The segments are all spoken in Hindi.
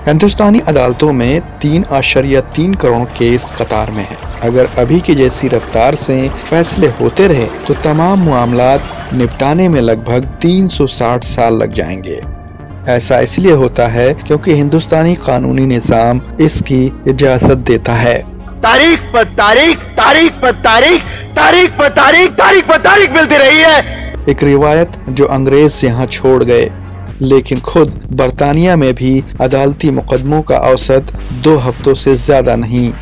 हिंदुस्तानी अदालतों में 3.3 करोड़ केस कतार में है। अगर अभी की जैसी रफ्तार से फैसले होते रहे तो तमाम मामलात निपटाने में लगभग 360 साल लग जाएंगे। ऐसा इसलिए होता है क्योंकि हिंदुस्तानी कानूनी निज़ाम इसकी इजाजत देता है। तारीख पर तारीख, तारीख पर तारीख, तारीख पर तारीख, तारीख पर तारीख मिलती रही है। एक रिवायत जो अंग्रेज यहाँ छोड़ गए, लेकिन खुद बरतानिया में भी अदालती मुकदमों का औसत 2 हफ्तों से ज्यादा नहीं,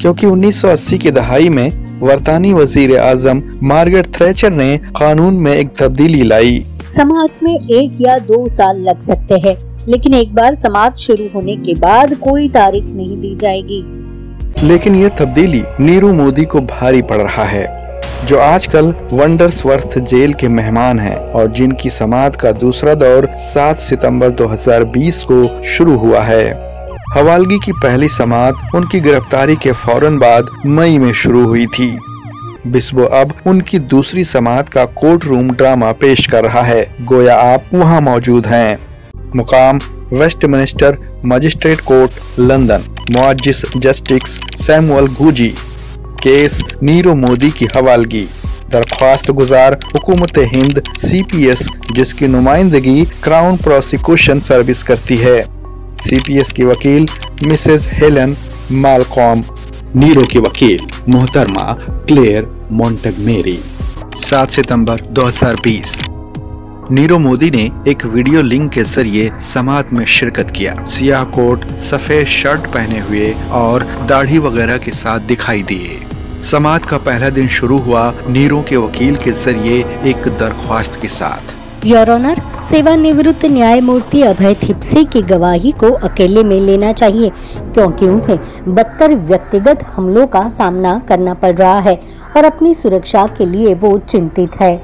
क्योंकि 1980 की दहाई में बरतानी वजीर आजम मार्गरेट थैचर ने कानून में एक तब्दीली लाई। समाअत में 1 या 2 साल लग सकते हैं, लेकिन एक बार समाअत शुरू होने के बाद कोई तारीख नहीं दी जाएगी। लेकिन ये तब्दीली नीरू मोदी को भारी पड़ रहा है, जो आजकल वंडर्सवर्थ जेल के मेहमान हैं और जिनकी समाअत का दूसरा दौर 7 सितंबर 2020 को शुरू हुआ है। हवालगी की पहली समाअत उनकी गिरफ्तारी के फौरन बाद मई में शुरू हुई थी। बिस्बो अब उनकी दूसरी समाअत का कोर्ट रूम ड्रामा पेश कर रहा है, गोया आप वहां मौजूद हैं। मुकाम वेस्टमिनिस्टर मजिस्ट्रेट कोर्ट लंदन। मुअज्जिस justice Samuel Goozee. Case Niru Modi की हवालगी। दरख्वास्त गुजार हुकूमत हिंद CPS, जिसकी नुमाइंदगी क्राउन प्रोसिक्यूशन सर्विस करती है। CPS की वकील मिसेज हेलन मालकॉम। नीरू की वकील मोहतरमा क्लेयर मोंटेगमेरी। 7 सितंबर 2020। नीरू मोदी ने एक वीडियो लिंक के जरिए समाअत में शिरकत किया। सियाह कोट, सफेद शर्ट पहने हुए और दाढ़ी वगैरह के साथ दिखाई दिए। समाअत का पहला दिन शुरू हुआ नीरू के वकील के जरिए एक दरख्वास्त के साथ। योर ऑनर, सेवानिवृत्त न्यायमूर्ति अभय थिप्से की गवाही को अकेले में लेना चाहिए, क्योंकि उन्हें 72 व्यक्तिगत हमलों का सामना करना पड़ रहा है और अपनी सुरक्षा के लिए वो चिंतित है।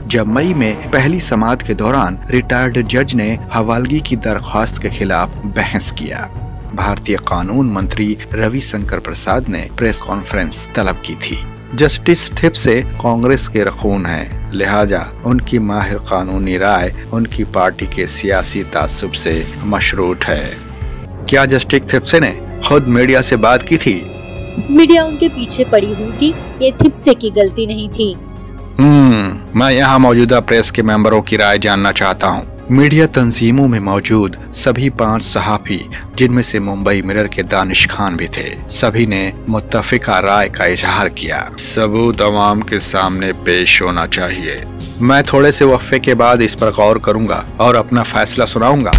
जब मई में पहली समाअत के दौरान रिटायर्ड जज ने हवालगी की दरख्वास्त के खिलाफ बहस किया, भारतीय कानून मंत्री रविशंकर प्रसाद ने प्रेस कॉन्फ्रेंस तलब की थी। जस्टिस थिप्से कांग्रेस के रकून हैं, लिहाजा उनकी माहिर कानूनी राय उनकी पार्टी के सियासी तासुब से मशरूत है। क्या जस्टिस थिप्से ने खुद मीडिया से बात की थी? मीडिया उनके पीछे पड़ी हुई थी, ये थिप्से की गलती नहीं थी। मैं यहाँ मौजूदा प्रेस के मेंबरों की राय जानना चाहता हूँ। मीडिया तंजीमों में मौजूद सभी 5 सहाफी, जिनमें से मुंबई मिरर के दानिश खान भी थे, सभी ने मुत्तफिका राय का इजहार किया। सबूत अवाम के सामने पेश होना चाहिए। मैं थोड़े से वक्फे के बाद इस पर गौर करूंगा और अपना फैसला सुनाऊंगा।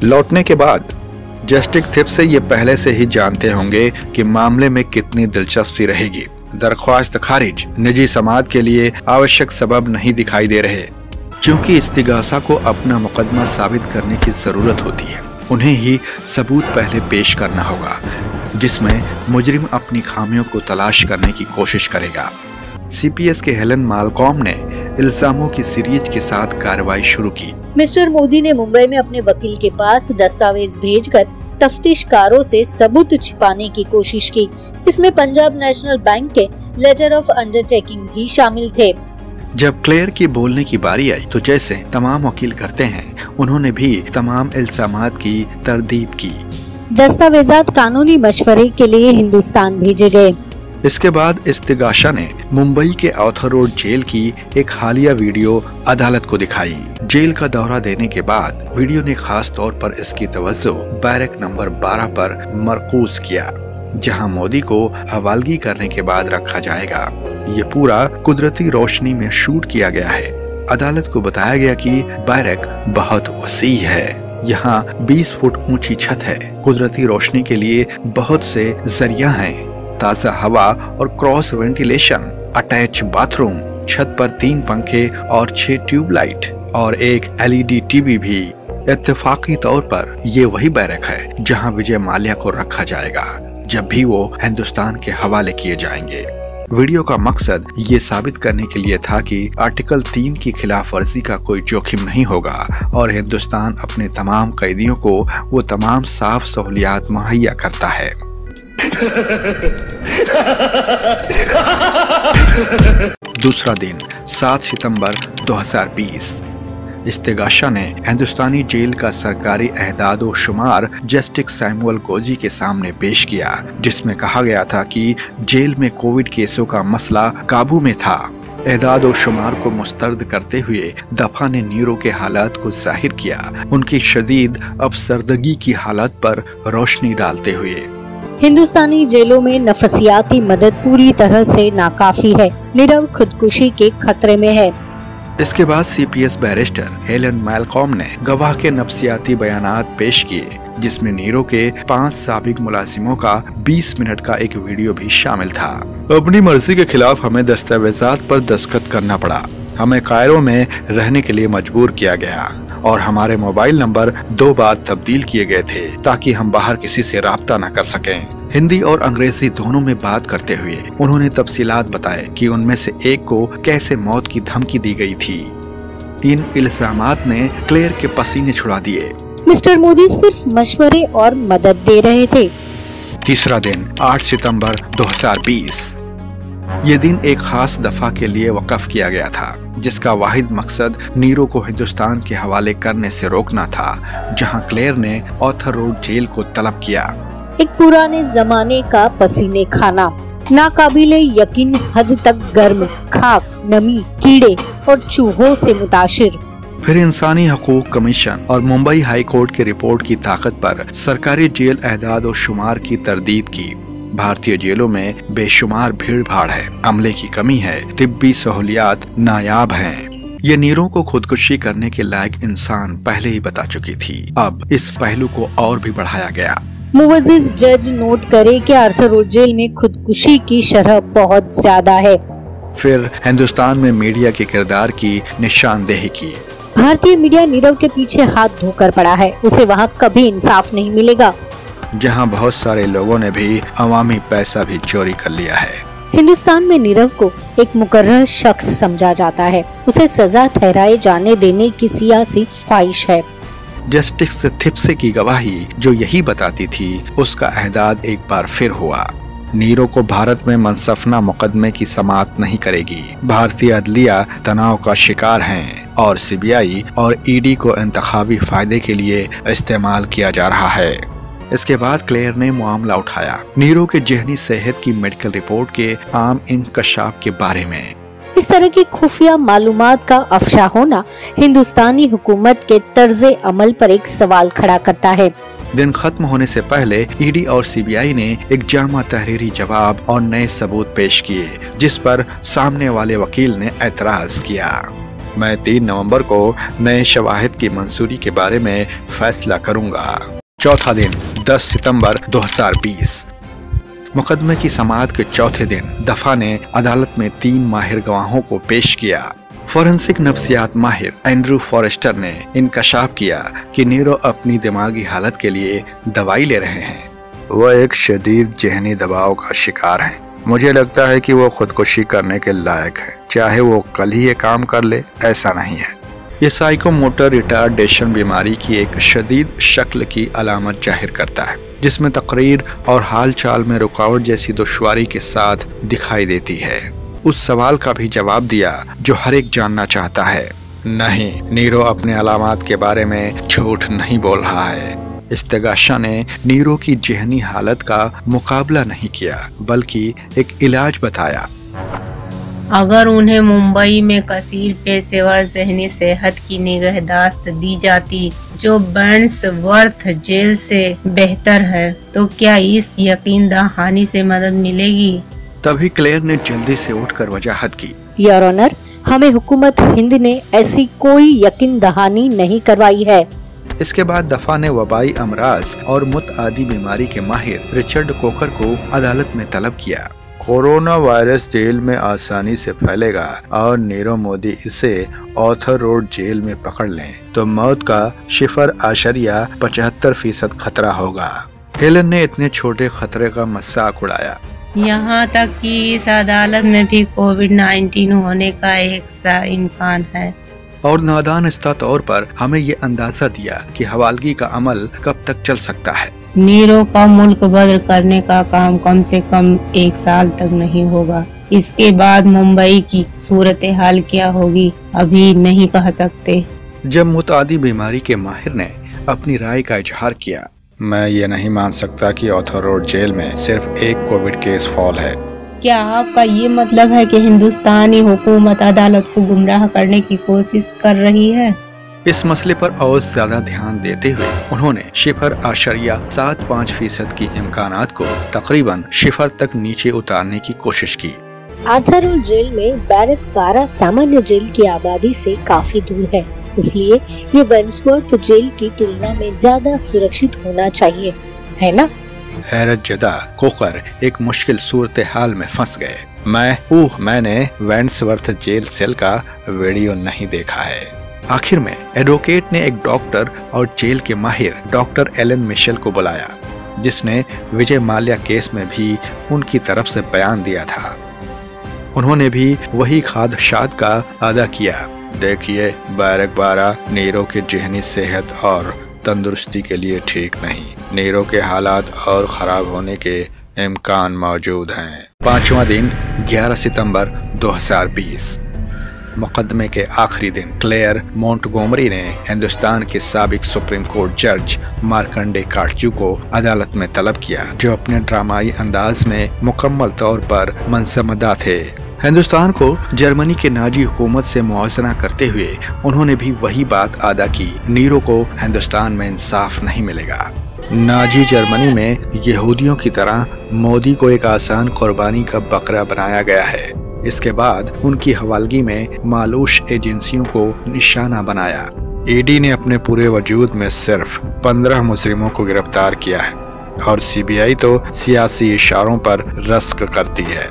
लौटने के बाद जस्टिस थिप्से ये पहले से ही जानते होंगे कि मामले में कितनी दिलचस्पी रहेगी। दरख्वास्त खारिज। निजी समाअत के लिए आवश्यक सबब नहीं दिखाई दे रहे, क्योंकि इस्तिगासा को अपना मुकदमा साबित करने की जरूरत होती है। उन्हें ही सबूत पहले पेश करना होगा, जिसमें मुजरिम अपनी खामियों को तलाश करने की कोशिश करेगा। CPS के हेलन मालकॉम ने इल्जामों की सीरीज के साथ कार्रवाई शुरू की। मिस्टर मोदी ने मुंबई में अपने वकील के पास दस्तावेज भेजकर तफ्तीशकारों से सबूत छिपाने की कोशिश की। इसमें पंजाब नेशनल बैंक के लेटर ऑफ अंडरटेकिंग भी शामिल थे। जब क्लेयर की बोलने की बारी आई तो जैसे तमाम वकील करते हैं, उन्होंने भी तमाम इल्जामात की तरदीद की। दस्तावेजात कानूनी मशवरे के लिए हिंदुस्तान भेजे गए। इसके बाद इस्तिगासा ने मुंबई के आर्थर रोड जेल की एक हालिया वीडियो अदालत को दिखाई। जेल का दौरा देने के बाद वीडियो ने खास तौर पर इसकी तवज्जो बैरक नंबर 12 पर मरकूज किया, जहां मोदी को हवालगी करने के बाद रखा जाएगा। ये पूरा कुदरती रोशनी में शूट किया गया है। अदालत को बताया गया कि बैरक बहुत वसी है। यहाँ 20 फुट ऊंची छत है। कुदरती रोशनी के लिए बहुत से जरिया हैं, ताज़ा हवा और क्रॉस वेंटिलेशन, अटैच बाथरूम, छत पर 3 पंखे और 6 ट्यूबलाइट और एक LED टीवी भी। इत्तेफाकी तौर पर ये वही बैरक है जहां विजय माल्या को रखा जाएगा जब भी वो हिंदुस्तान के हवाले किए जाएंगे। वीडियो का मकसद ये साबित करने के लिए था कि आर्टिकल 3 की खिलाफ वर्जी का कोई जोखिम नहीं होगा और हिंदुस्तान अपने तमाम कैदियों को वो तमाम साफ सहूलियात मुहैया करता है। दूसरा दिन 7 सितंबर 2020। इस्तेगाशा ने हिंदुस्तानी जेल का सरकारी एहदाद व शुमार जस्टिस सैमुअल गोजी के सामने पेश किया, जिसमें कहा गया था कि जेल में कोविड केसों का मसला काबू में था। एहदाद और शुमार को मुस्तरद करते हुए दफा ने नीरो के हालात को जाहिर किया, उनकी शदीद अफसरदगी की हालत पर रोशनी डालते हुए। हिंदुस्तानी जेलों में नफसियाती मदद पूरी तरह से नाकाफी है, नीरव खुदकुशी के खतरे में है। इसके बाद सीपीएस बैरिस्टर हेलन मैलकॉम ने गवाह के नफसियाती बयानात पेश किए, जिसमें नीरो के 5 साबिक मुलाजिमों का 20 मिनट का एक वीडियो भी शामिल था। अपनी मर्जी के खिलाफ हमें दस्तावेजात पर दस्तखत करना पड़ा, हमें कायरो में रहने के लिए मजबूर किया गया और हमारे मोबाइल नंबर 2 बार तब्दील किए गए थे ताकि हम बाहर किसी से राब्ता न कर सकें। हिंदी और अंग्रेजी दोनों में बात करते हुए उन्होंने तफसीलात बताए कि उनमें से एक को कैसे मौत की धमकी दी गई थी। इन इल्जामात ने क्लेयर के पसीने छुड़ा दिए। मिस्टर मोदी सिर्फ मशवरे और मदद दे रहे थे। तीसरा दिन 8 सितंबर 2020। ये दिन एक खास दफा के लिए वक़फ़ किया गया था, जिसका वाहिद मकसद नीरो को हिंदुस्तान के हवाले करने से रोकना था, जहां क्लेयर ने ऑर्थर रोड जेल को तलब किया। एक पुराने जमाने का पसीने खाना, नाकाबिले यकीन हद तक गर्म, खाक, नमी, कीड़े और चूहों से मुताशिर। फिर इंसानी हकूक कमीशन और मुंबई हाई कोर्ट की रिपोर्ट की ताकत पर सरकारी जेल एहदाद और शुमार की तरदीद की। भारतीय जेलों में बेशुमार भीड़ भाड़ है, अमले की कमी है, तिब्बी सहूलियात नायाब हैं। ये नीरो को खुदकुशी करने के लायक इंसान पहले ही बता चुकी थी, अब इस पहलू को और भी बढ़ाया गया। मुवज्जिज जज नोट करे कि आर्थर रोड जेल में खुदकुशी की शरह बहुत ज्यादा है। फिर हिंदुस्तान में मीडिया के किरदार की निशानदेही की। भारतीय मीडिया नीरव के पीछे हाथ धोकर पड़ा है, उसे वहाँ कभी इंसाफ नहीं मिलेगा। जहां बहुत सारे लोगों ने भी अवामी पैसा भी चोरी कर लिया है। हिंदुस्तान में नीरव को एक मुकर्रर शख्स समझा जाता है, उसे सजा ठहराए जाने देने की सियासी ख्वाहिश है। जस्टिस थिप्से की गवाही जो यही बताती थी, उसका एहदाद एक बार फिर हुआ। नीरो को भारत में मनसफना मुकदमे की समाअत नहीं करेगी। भारतीय अदलिया तनाव का शिकार हैं और सीबीआई और ईडी को इंतखाबी फायदे के लिए इस्तेमाल किया जा रहा है। इसके बाद क्लेयर ने मामला उठाया नीरो के जहनी सेहत की मेडिकल रिपोर्ट के आम इंकशाफ के बारे में। इस तरह की खुफिया मालूमात का अफशा होना हिंदुस्तानी हुकूमत के तर्ज़े अमल पर एक सवाल खड़ा करता है। दिन खत्म होने से पहले ईडी और सीबीआई ने एक जामा तहरीरी जवाब और नए सबूत पेश किए, जिस पर सामने वाले वकील ने एतराज किया। मैं 3 नवंबर को नए शवाहिद की मंजूरी के बारे में फैसला करूंगा। चौथा दिन 10 सितंबर 2020। मुकदमे की समाअत के चौथे दिन दफा ने अदालत में 3 माहिर गवाहों को पेश किया। फोरेंसिक नफ्सियात माहिर एंड्रू फॉरेस्टर ने इंकशाफ किया कि नीरो अपनी दिमागी हालत के लिए दवाई ले रहे हैं। वह एक शदीद जहनी दबाव का शिकार हैं। मुझे लगता है कि वो खुदकुशी करने के लायक है, चाहे वो कल ही ये काम कर ले, ऐसा नहीं है। ये साइकोमोटर रिटार्डेशन बीमारी की एक शदीद शक्ल की अलामत जाहिर करता है, जिसमें तकरीर और हाल चाल में रुकावट जैसी दुश्वारी के साथ दिखाई देती है। उस सवाल का भी जवाब दिया जो हर एक जानना चाहता है। नहीं, नीरो अपने अलामात के बारे में झूठ नहीं बोल रहा है। इस्तेगाशा ने नीरो की जहनी हालत का मुकाबला नहीं किया, बल्कि एक इलाज बताया। अगर उन्हें मुंबई में कसीर पेशेवर ज़हनी सेहत की निगहदाश्त दी जाती, जो बैंड्सवर्थ जेल से बेहतर है, तो क्या इस यकीन दहानी से मदद मिलेगी? तभी क्लेयर ने जल्दी से उठकर वजाहत की। योर ऑनर, हमें हुकूमत हिंद ने ऐसी कोई यकीन दहानी नहीं करवाई है। इसके बाद दफा ने वबाई अमराज और मुतआदी बीमारी के माहिर रिचर्ड कोकर को अदालत में तलब किया। कोरोना वायरस जेल में आसानी से फैलेगा और नीरव मोदी इसे ऑर्थर रोड जेल में पकड़ लें तो मौत का 0.75% खतरा होगा। हेलन ने इतने छोटे खतरे का मजाक उड़ाया। यहाँ तक कि इस अदालत में भी कोविड-19 होने का एक सा इम्कान है। और नादानिस्ता तौर पर हमें ये अंदाजा दिया कि हवालगी का अमल कब तक चल सकता है। नीरो का मुल्क बदल करने का काम कम से कम 1 साल तक नहीं होगा। इसके बाद मुंबई की सूरत हाल क्या होगी, अभी नहीं कह सकते। जब मुतादी बीमारी के माहिर ने अपनी राय का इजहार किया, मैं ये नहीं मान सकता कि ऑर्थर रोड जेल में सिर्फ एक कोविड केस फॉल है। क्या आपका ये मतलब है कि हिंदुस्तानी हुकूमत अदालत को गुमराह करने की कोशिश कर रही है? इस मसले पर और ज्यादा ध्यान देते हुए उन्होंने 0.75% की इम्कानात को तकरीबन 0 तक नीचे उतारने की कोशिश की। आर्थर रोड जेल में बैरक 12 सामान्य जेल की आबादी से काफी दूर है, इसलिए ये वेंडसवर्थ जेल की तुलना में ज्यादा सुरक्षित होना चाहिए, है ना? हैरत जदा कोकर एक मुश्किल सूरत हाल में फंस गए। मैंने वेंडसवर्थ जेल सेल का वीडियो नहीं देखा है। आखिर में एडवोकेट ने एक डॉक्टर और जेल के माहिर डॉक्टर एलन मिशेल को बुलाया, जिसने विजय माल्या केस में भी उनकी तरफ से बयान दिया था। उन्होंने भी वही खादशात का अदा किया। देखिए, बैरक 12 नीरो की ज़हनी सेहत और तंदुरुस्ती के लिए ठीक नहीं। नीरो के हालात और खराब होने के इम्कान मौजूद हैं। 5वां दिन 11 सितंबर 2020। मुकदमे के आखिरी दिन क्लेयर मोंटगोमरी ने हिंदुस्तान के साबिक सुप्रीम कोर्ट जज मार्कंडे काटजू को अदालत में तलब किया, जो अपने ड्रामाई अंदाज में मुकम्मल तौर पर मनसमदा थे। हिंदुस्तान को जर्मनी के नाजी हुकूमत से मुआवजा करते हुए उन्होंने भी वही बात अदा की, नीरो को हिंदुस्तान में इंसाफ नहीं मिलेगा। नाजी जर्मनी में यहूदियों की तरह मोदी को एक आसान कुर्बानी का बकरा बनाया गया है। इसके बाद उनकी हवालगी में मालूश एजेंसियों को निशाना बनाया। ईडी ने अपने पूरे वजूद में सिर्फ 15 मुजरिमों को गिरफ्तार किया है और सीबीआई तो सियासी इशारों पर रस्क करती है।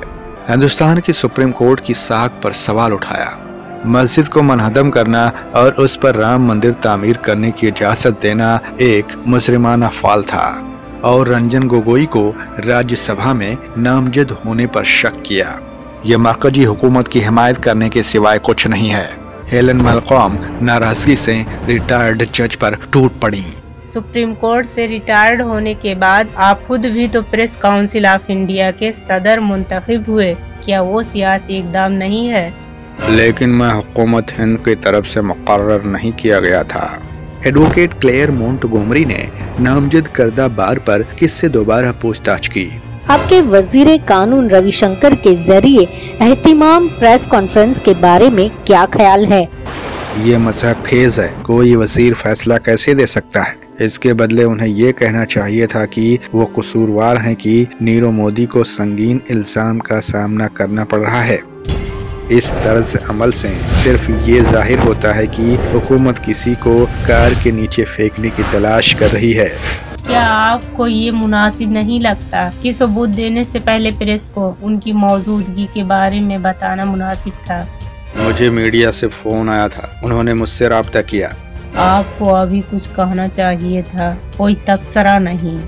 हिंदुस्तान की सुप्रीम कोर्ट की साख पर सवाल उठाया। मस्जिद को मनहदम करना और उस पर राम मंदिर तामीर करने की इजाजत देना एक मुजरिमाना फाल था और रंजन गोगोई को राज्यसभा में नामजद होने पर शक किया। ये मरकजी हुकूमत की हिमायत करने के सिवाय कुछ नहीं है। हेलन मैलकॉम नाराजगी से रिटायर्ड जज पर टूट पड़ी। सुप्रीम कोर्ट से रिटायर्ड होने के बाद आप खुद भी तो प्रेस काउंसिल ऑफ इंडिया के सदर मुंतखब हुए, क्या वो सियासी इक़दाम नहीं है? लेकिन मैं हुकूमत हिंद की तरफ से मुकर्रर नहीं किया गया था। एडवोकेट क्लेयर मोंटगोमरी ने नामजद करदा बार पर किससे दोबारा पूछताछ की। आपके वजीर कानून रविशंकर के जरिए एहतिमाम प्रेस कॉन्फ्रेंस के बारे में क्या ख्याल है? ये मज़ाक खेज है। कोई वजीर फैसला कैसे दे सकता है? इसके बदले उन्हें ये कहना चाहिए था कि वो कसूरवार हैं कि नीरव मोदी को संगीन इल्जाम का सामना करना पड़ रहा है। इस तर्ज अमल से सिर्फ ये जाहिर होता है कि हुकूमत किसी को कार के नीचे फेंकने की तलाश कर रही है। क्या आपको ये मुनासिब नहीं लगता कि सबूत देने से पहले प्रेस को उनकी मौजूदगी के बारे में बताना मुनासिब था? मुझे मीडिया से फोन आया था, उन्होंने मुझसे राब्ता किया। आपको अभी कुछ कहना चाहिए था, कोई तबसरा नहीं।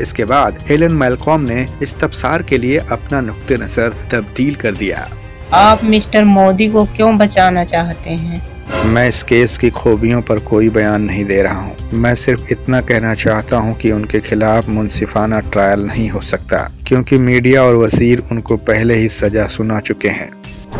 इसके बाद हेलन मैलकॉम ने इस तबसार के लिए अपना नुक्ते नजर तब्दील कर दिया। आप मिस्टर मोदी को क्यों बचाना चाहते हैं? मैं इस केस की खूबियों पर कोई बयान नहीं दे रहा हूँ। मैं सिर्फ इतना कहना चाहता हूँ कि उनके खिलाफ मुंसिफाना ट्रायल नहीं हो सकता, क्योंकि मीडिया और वजीर उनको पहले ही सजा सुना चुके हैं।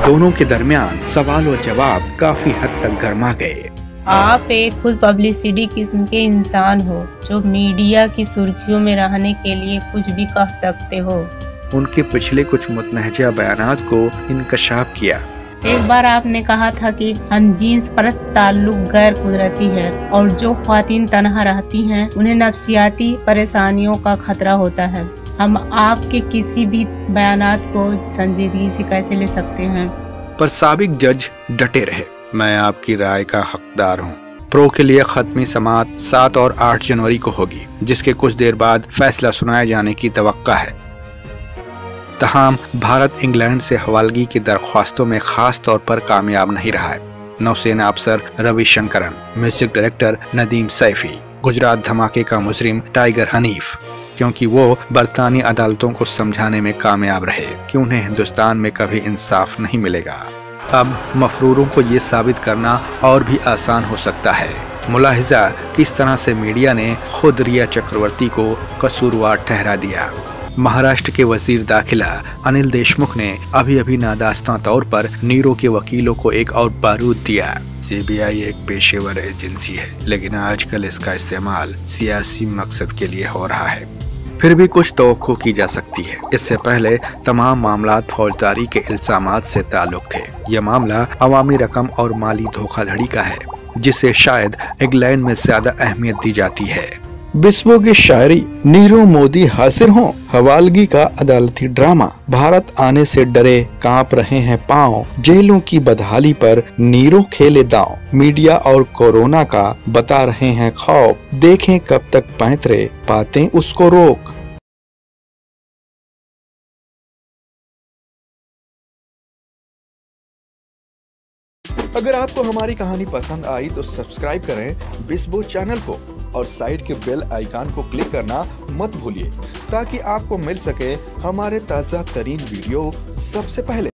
दोनों के दरमियान सवाल और जवाब काफी हद तक गर्मा गए। आप एक खुद पब्लिसिटी किस्म के इंसान हो, जो मीडिया की सुर्खियों में रहने के लिए कुछ भी कह सकते हो। उनके पिछले कुछ मुतनहजा बयानात को इंकशाफ किया। एक बार आपने कहा था कि हम जीन्स परस्त ताल्लुक गैर कुदरती है और जो ख्वातीन तनहा रहती हैं उन्हें नफ्सियाती परेशानियों का खतरा होता है। हम आपके किसी भी बयानात को संजीदगी से कैसे ले सकते हैं? पर साबिक जज डटे रहे। मैं आपकी राय का हकदार हूँ। प्रो के लिए खत्मी समात 7 और 8 जनवरी को होगी, जिसके कुछ देर बाद फैसला सुनाए जाने की तवक्का है। तहाम भारत इंग्लैंड से हवालगी की दरख्वास्तों में खास तौर पर कामयाब नहीं रहा है। नौसेना अफसर रविशंकरन, म्यूजिक डायरेक्टर नदीम सैफी, गुजरात धमाके का मुजरिम टाइगर हनीफ, क्योंकि वो बरतानी अदालतों को समझाने में कामयाब रहे कि उन्हें हिंदुस्तान में कभी इंसाफ नहीं मिलेगा। अब मफरूरों को ये साबित करना और भी आसान हो सकता है। मुलाहिजा किस तरह से मीडिया ने खुद रिया चक्रवर्ती को कसूरवार ठहरा दिया। महाराष्ट्र के वजीर दाखिला अनिल देशमुख ने अभी नादास्तां तौर पर नीरव के वकीलों को एक और बारूद दिया। सीबीआई एक पेशेवर एजेंसी है, लेकिन आजकल इसका इस्तेमाल सियासी मकसद के लिए हो रहा है। फिर भी कुछ तवक्को की जा सकती है। इससे पहले तमाम मामलात फौजदारी के इल्जामात से ताल्लुक थे। यह मामला अवामी रकम और माली धोखाधड़ी का है, जिसे शायद इंग्लैंड में ज्यादा अहमियत दी जाती है। बिस्वो की शायरी, नीरव मोदी हाजिर हों, हवालगी का अदालती ड्रामा। भारत आने से डरे कांप रहे हैं पांव, जेलों की बदहाली पर नीरव खेले दांव। मीडिया और कोरोना का बता रहे हैं खौफ, देखें कब तक पैंतरे पाते उसको रोक। अगर आपको हमारी कहानी पसंद आई तो सब्सक्राइब करें बिस्वो चैनल को और साइड के बेल आइकन को क्लिक करना मत भूलिए, ताकि आपको मिल सके हमारे ताज़ा तरीन वीडियो सबसे पहले।